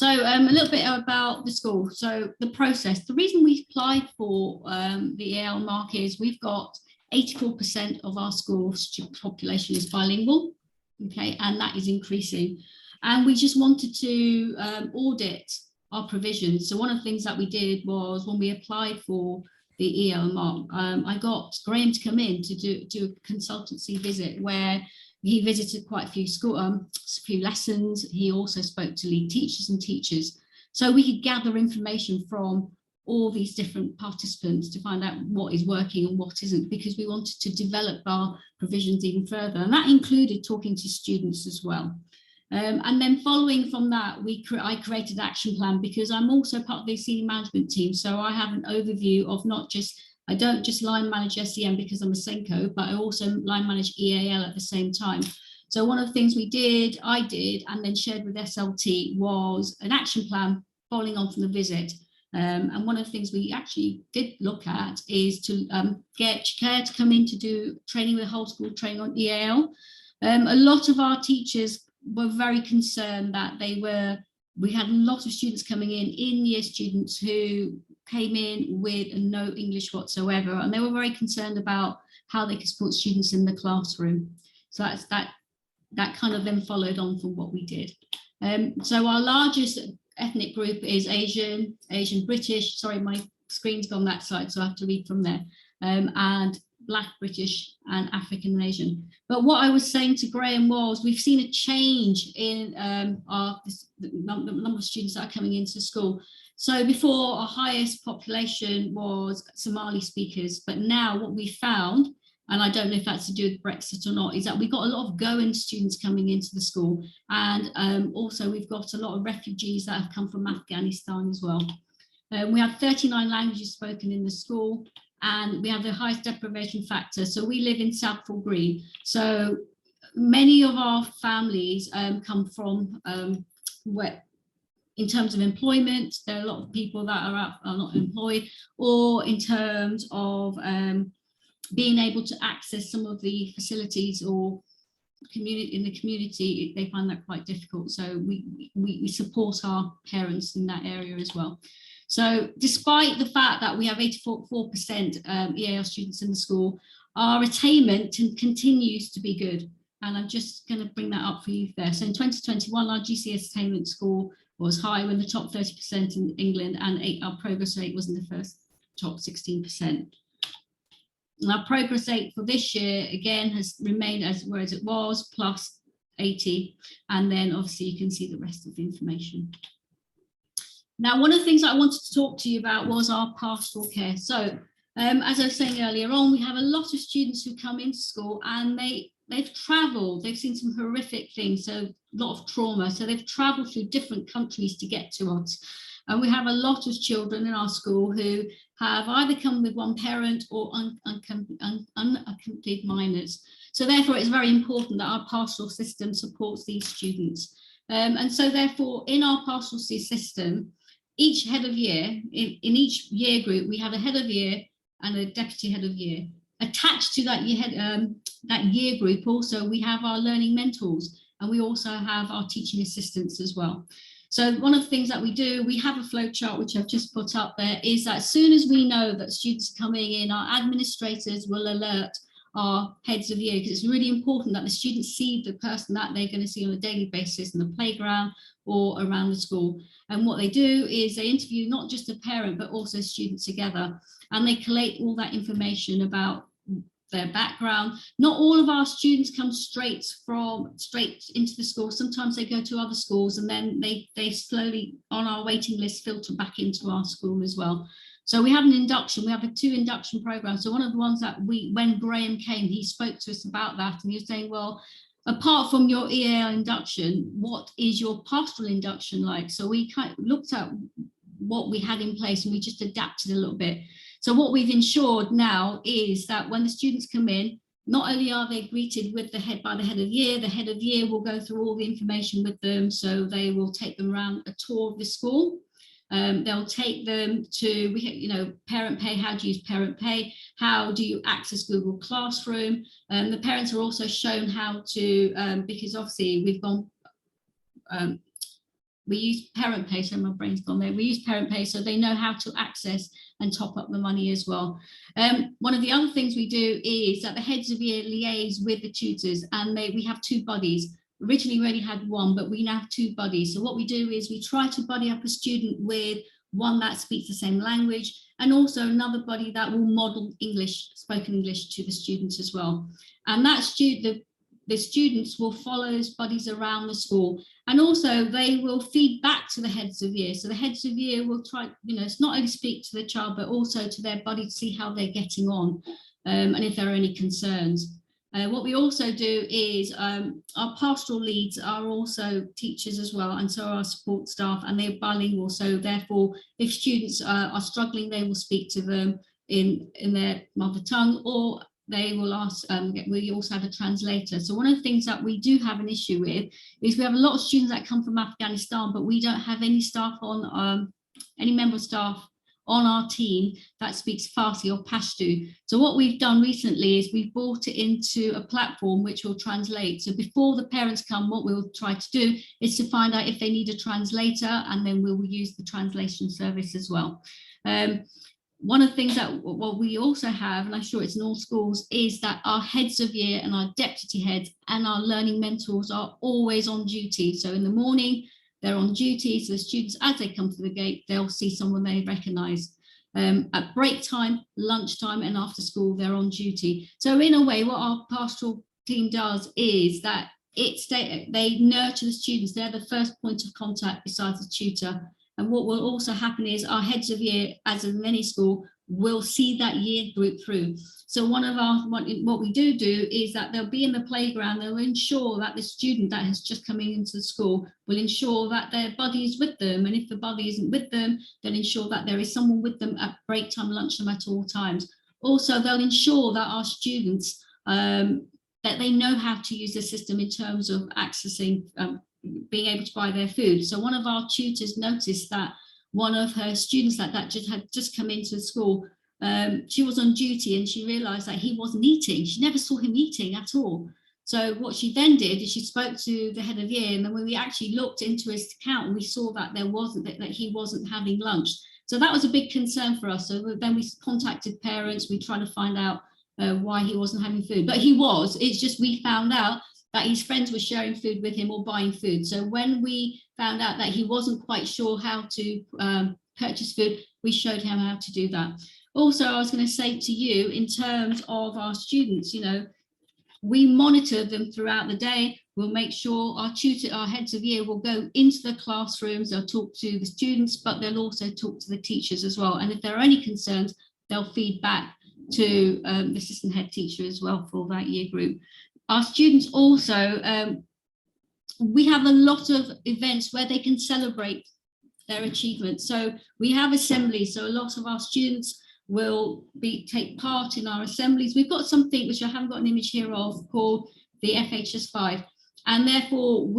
So a little bit about the school. So the process, the reason we applied for the EAL mark is we've got 84% of our school population is bilingual, okay, and that is increasing. And we just wanted to audit our provisions. So one of the things that we did was when we applied for the EAL mark, I got Graham to come in to do a consultancy visit where he visited quite a few lessons. He also spoke to lead teachers and teachers. So we could gather information from all these different participants to find out what is working and what isn't, because we wanted to develop our provisions even further. And that included talking to students as well. And then following from that, I created an action plan because I'm also part of the senior management team. So I have an overview of I don't just line manage SEM because I'm a Senko, but I also line manage EAL at the same time. So one of the things I did, and then shared with SLT was an action plan following on from the visit. And one of the things we actually did look at is to get Claire to come in to do training with whole school training on EAL. A lot of our teachers were very concerned that we had a lot of students coming in-year students who came in with no English whatsoever, and they were very concerned about how they could support students in the classroom. So that kind of then followed on from what we did. So our largest ethnic group is Asian British, sorry, my screen's gone that side, so I have to read from there, and Black, British, and African and Asian. But what I was saying to Graham was we've seen a change in the number of students that are coming into school. So before, our highest population was Somali speakers, but now what we found, and I don't know if that's to do with Brexit or not, is that we've got a lot of Goan students coming into the school. And also we've got a lot of refugees that have come from Afghanistan as well. We have 39 languages spoken in the school, and we have the highest deprivation factor. So we live in Southall Green. So many of our families come from where, in terms of employment, there are a lot of people that are not employed, or in terms of being able to access some of the facilities or in the community, they find that quite difficult. So we support our parents in that area as well. So despite the fact that we have 84% EAL students in the school, our attainment continues to be good. And I'm just going to bring that up for you there. So in 2021, our GCSE attainment score was high, in the top 30% in England, and our progress rate was in the first top 16%. And our progress rate for this year, again, has remained as it was, plus 80. And then obviously you can see the rest of the information. Now, one of the things I wanted to talk to you about was our pastoral care. So as I was saying earlier on, we have a lot of students who come into school and they've traveled, they've seen some horrific things, so a lot of trauma. So they've traveled through different countries to get to us. And we have a lot of children in our school who have either come with one parent or unaccompanied minors. So therefore, it's very important that our pastoral system supports these students. And so therefore, in our pastoral system, each head of year, in each year group, we have a head of year and a deputy head of year. Attached to that year group also, we have our learning mentors, and we also have our teaching assistants as well. So one of the things that we do, we have a flow chart, which I've just put up there, is that as soon as we know that students are coming in, our administrators will alert our heads of year, because it's really important that the students see the person that they're going to see on a daily basis in the playground or around the school. And what they do is they interview not just a parent, but also students together, and they collate all that information about their background. Not all of our students come straight into the school. Sometimes they go to other schools, and then they slowly, on our waiting list, filter back into our school as well. So we have an induction, we have 2 induction programs. So one of the ones that when Graham came, he spoke to us about that, and he was saying, well, apart from your EAL induction, what is your pastoral induction like? So we kind of looked at what we had in place, and we just adapted a little bit. So what we've ensured now is that when the students come in, not only are they greeted with the head of year, the head of year will go through all the information with them. So they will take them around a tour of the school. They'll take them to, Parent Pay. How do you use Parent Pay? How do you access Google Classroom? The parents are also shown how to, because obviously we've gone we use parent pay, so my brain's gone there. We use parent pay so they know how to access and top up the money as well. One of the other things we do is that the heads of year liaise with the tutors, and we have 2 buddies. Originally we only had 1, but we now have 2 buddies. So what we do is we try to buddy up a student with one that speaks the same language, and also another buddy that will model English, spoken English, to the students as well. And that the students will follow those buddies around the school, and also they will feed back to the heads of year. So the heads of year will try, it's not only speak to the child, but also to their buddy to see how they're getting on, and if there are any concerns. What we also do is our pastoral leads are also teachers as well, and so are our support staff, and they're bilingual. So therefore, if students are struggling, they will speak to them in their mother tongue, or they will ask, we also have a translator. So one of the things that we do have an issue with is we have a lot of students that come from Afghanistan, but we don't have any staff on, any member of staff on our team that speaks Farsi or Pashto. So what we've done recently is we've brought it into a platform which will translate. So before the parents come, what we'll try to do is to find out if they need a translator, and then we will use the translation service as well. One of the things that what we also have, and I'm sure it's in all schools, is that our heads of year and our deputy heads and our learning mentors are always on duty. So in the morning, they're on duty. So the students, as they come through the gate, they'll see someone they recognise. At break time, lunchtime, and after school, they're on duty. So in a way, what our pastoral team does is that they nurture the students. They're the first point of contact besides the tutor. And what will also happen is our heads of year, as in any school, will see that year group through. So what we do is that they'll be in the playground. They'll ensure that the student that has just come into the school will ensure that their buddy is with them. And if the buddy isn't with them, they'll ensure that there is someone with them at break time, lunchtime, at all times. Also, they'll ensure that our students, that they know how to use the system in terms of accessing, being able to buy their food. So one of our tutors noticed that one of her students that had just come into the school, she was on duty, and she realized that he wasn't eating. She never saw him eating at all. So what she then did is she spoke to the head of year, and then when we actually looked into his account, we saw that that he wasn't having lunch. So that was a big concern for us. So then we contacted parents. We tried to find out why he wasn't having food, but he was. It's just we found out that his friends were sharing food with him or buying food. So when we found out that he wasn't quite sure how to purchase food, we showed him how to do that. Also, I was going to say to you, in terms of our students, we monitor them throughout the day. We'll make sure our heads of year will go into the classrooms. They'll talk to the students, but they'll also talk to the teachers as well. And if there are any concerns, they'll feed back to the assistant head teacher as well for that year group. Our students also, we have a lot of events where they can celebrate their achievements. So we have assemblies. So a lot of our students will take part in our assemblies. We've got something which I haven't got an image here of called the FHS5. And therefore,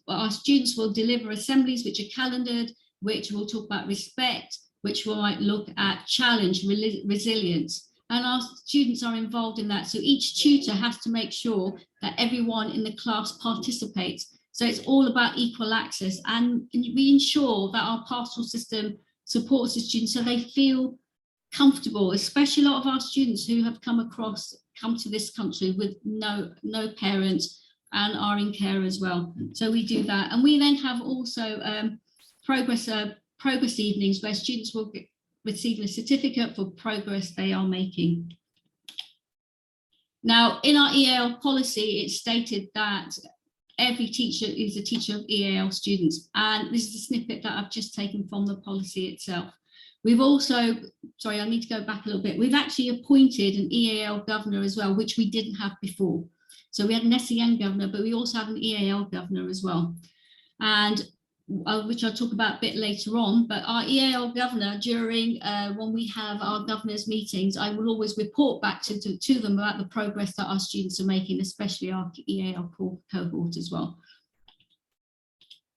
our students will deliver assemblies which are calendared, which will talk about respect, which might look at challenge, resilience. And our students are involved in that. So each tutor has to make sure that everyone in the class participates. So it's all about equal access. And we ensure that our pastoral system supports the students so they feel comfortable, especially a lot of our students who have come to this country with no parents and are in care as well. So we do that. And we then have also progress evenings where students will receiving a certificate for progress they are making. Now, in our EAL policy, it's stated that every teacher is a teacher of EAL students, and this is a snippet that I've just taken from the policy itself. We've also, sorry, I need to go back a little bit. We've actually appointed an EAL governor as well, which we didn't have before. So we had an SEN governor, but we also have an EAL governor as well. And which I'll talk about a bit later on, but our EAL governor, during when we have our governors meetings, I will always report back to them about the progress that our students are making, especially our EAL cohort as well.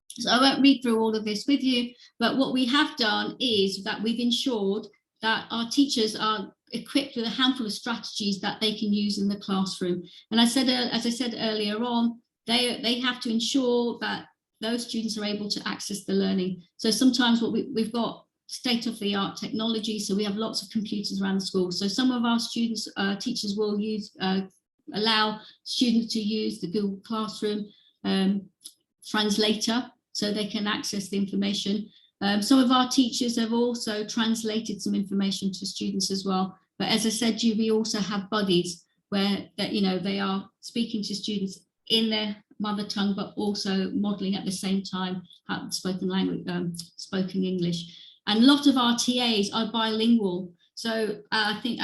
So I won't read through all of this with you, but what we have done is that we've ensured that our teachers are equipped with a handful of strategies that they can use in the classroom. And as I said earlier on, they have to ensure that those students are able to access the learning. So sometimes what we've got state-of-the-art technology, so we have lots of computers around the school. So some of our students, teachers will allow students to use the Google Classroom translator so they can access the information. Some of our teachers have also translated some information to students as well. But as I said to you, we also have buddies where they are speaking to students in their mother tongue, but also modelling at the same time spoken language, spoken English. And a lot of our TAs are bilingual. So I think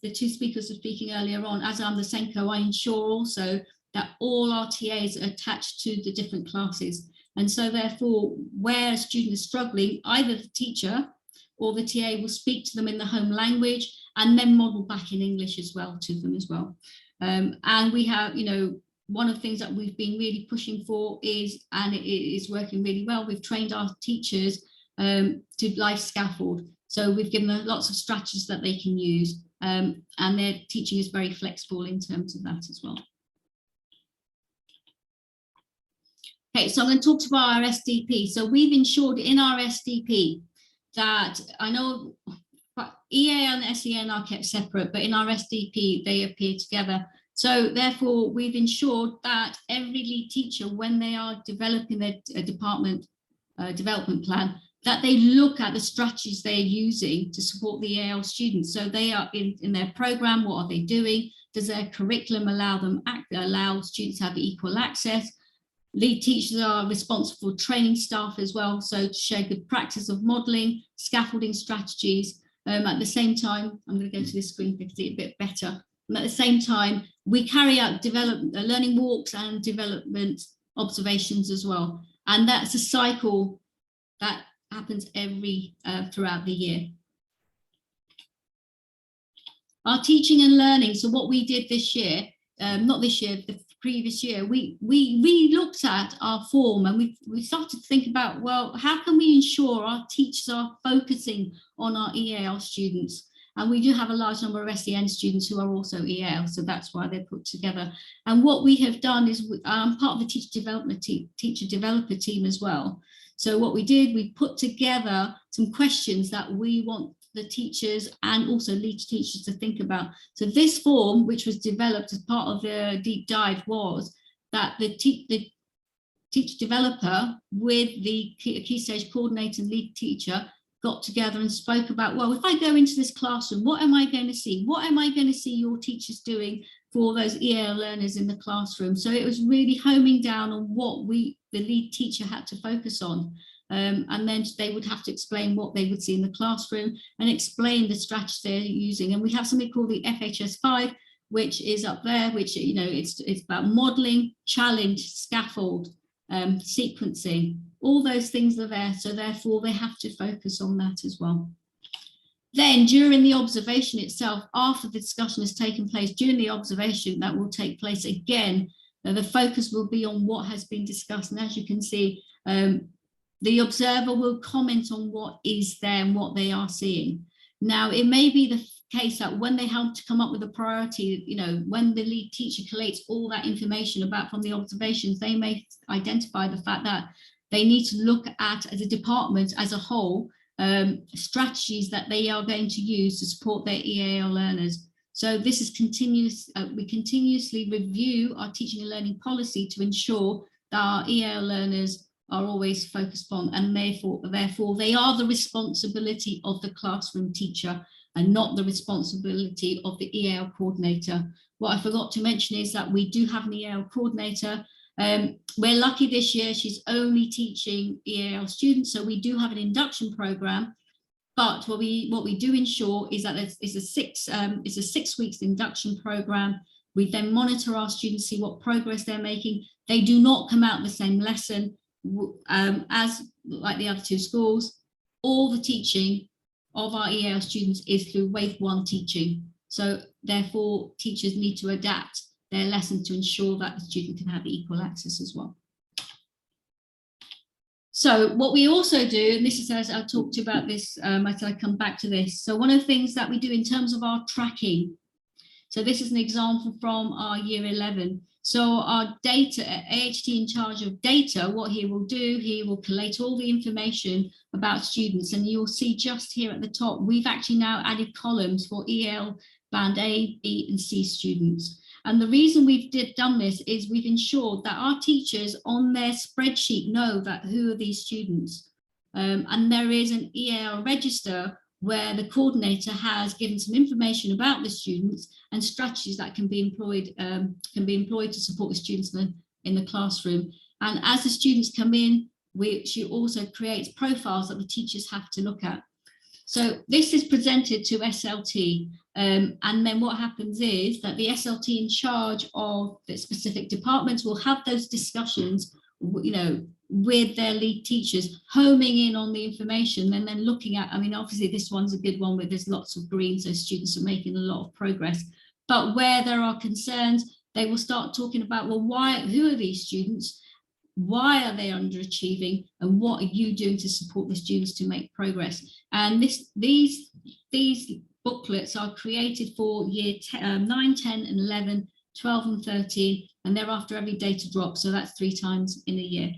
the two speakers were speaking earlier on, as I'm the Senko, I ensure also that all our TAs are attached to the different classes. And so therefore, where a student is struggling, either the teacher or the TA will speak to them in the home language and then model back in English as well to them as well. And we have, one of the things that we've been really pushing for is, and it is working really well, we've trained our teachers to live scaffold. So we've given them lots of strategies that they can use, and their teaching is very flexible in terms of that as well. Okay, so I'm going to talk about our SDP. So we've ensured in our SDP that, I know EAL and SEN are kept separate, but in our SDP they appear together. So therefore we've ensured that every lead teacher, when they are developing their department development plan, that they look at the strategies they're using to support the EAL students. So they are in their program, what are they doing? Does their curriculum allow students to have equal access? Lead teachers are responsible for training staff as well, so to share good practice of modelling, scaffolding strategies. At the same time, I'm going to go to this screen to see it a bit better. And at the same time, we carry out learning walks and development observations as well. And that's a cycle that happens throughout the year. Our teaching and learning, so what we did this year, not this year, the previous year, we looked at our form and we started to think about, well, how can we ensure our teachers are focusing on our EAL students? And we do have a large number of SEN students who are also EAL, so that's why they're put together. And what we have done is, I'm part of the teacher developer team as well. So what we did, we put together some questions that we want the teachers and also lead teachers to think about. So this form, which was developed as part of the deep dive, was that the teacher developer with the key stage coordinator and lead teacher got together and spoke about, well, if I go into this classroom, what am I going to see? What am I going to see your teachers doing for those EAL learners in the classroom? So it was really homing down on what the lead teacher had to focus on. And then they would have to explain what they would see in the classroom and explain the strategy they're using. And we have something called the FHS5, which is up there, which, it's about modeling, challenge, scaffold, sequencing, all those things are there. So therefore they have to focus on that as well. Then during the observation itself, after the discussion has taken place, during the observation that will take place again, the focus will be on what has been discussed. And as you can see, the observer will comment on what is there and what they are seeing. Now, it may be the case that when they have to come up with a priority, when the lead teacher collates all that information from the observations, they may identify the fact that they need to look at, as a department as a whole, strategies that they are going to use to support their EAL learners. So this is continuous. We continuously review our teaching and learning policy to ensure that our EAL learners are always focused on, and therefore they are the responsibility of the classroom teacher and not the responsibility of the EAL coordinator. What I forgot to mention is that we do have an EAL coordinator. We're lucky this year, she's only teaching EAL students, so we do have an induction program. But what we do ensure is that it's a 6 weeks induction program. We then monitor our students, see what progress they're making. They do not come out the same lesson as like the other two schools. All the teaching of our EAL students is through wave 1 teaching. So therefore, teachers need to adapt their lesson to ensure that the student can have equal access as well. So what we also do, and this is as I talked about this, as I come back to this. So one of the things that we do in terms of our tracking. So this is an example from our year 11. So our data, AHT in charge of data, what he will do, he will collate all the information about students. And you'll see just here at the top, we've actually now added columns for EAL Band A, B and C students. And the reason we've done this is we've ensured that our teachers on their spreadsheet know that who are these students. And there is an EAL register where the coordinator has given some information about the students and strategies that can be employed to support the students in the classroom. And as the students come in, she also creates profiles that the teachers have to look at. So this is presented to SLT, and then what happens is that the SLT in charge of the specific departments will have those discussions, with their lead teachers, homing in on the information and then looking at, obviously this one's a good one where there's lots of green, so students are making a lot of progress. But where there are concerns, they will start talking about, well, who are these students? Why are they underachieving? And what are you doing to support the students to make progress? And these booklets are created for year 9, 10 and 11, 12 and 13, and they're after every data drop. So that's 3 times in a year.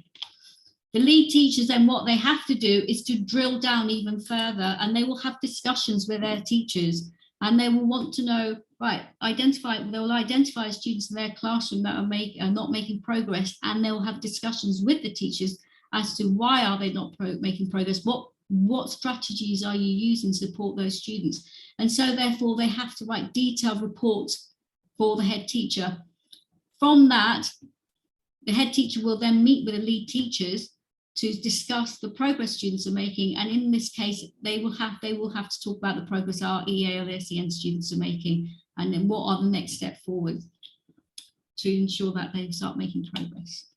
The lead teachers then what they have to do is to drill down even further, and they will have discussions with their teachers, and they will want to know, right, they will identify students in their classroom that are not making progress, and they'll have discussions with the teachers as to why are they not making progress, what strategies are you using to support those students. And so therefore they have to write detailed reports for the head teacher. From that, the head teacher will then meet with the lead teachers to discuss the progress students are making, and in this case they will have to talk about the progress our EAL SEN students are making, and then what are the next step forward to ensure that they start making progress.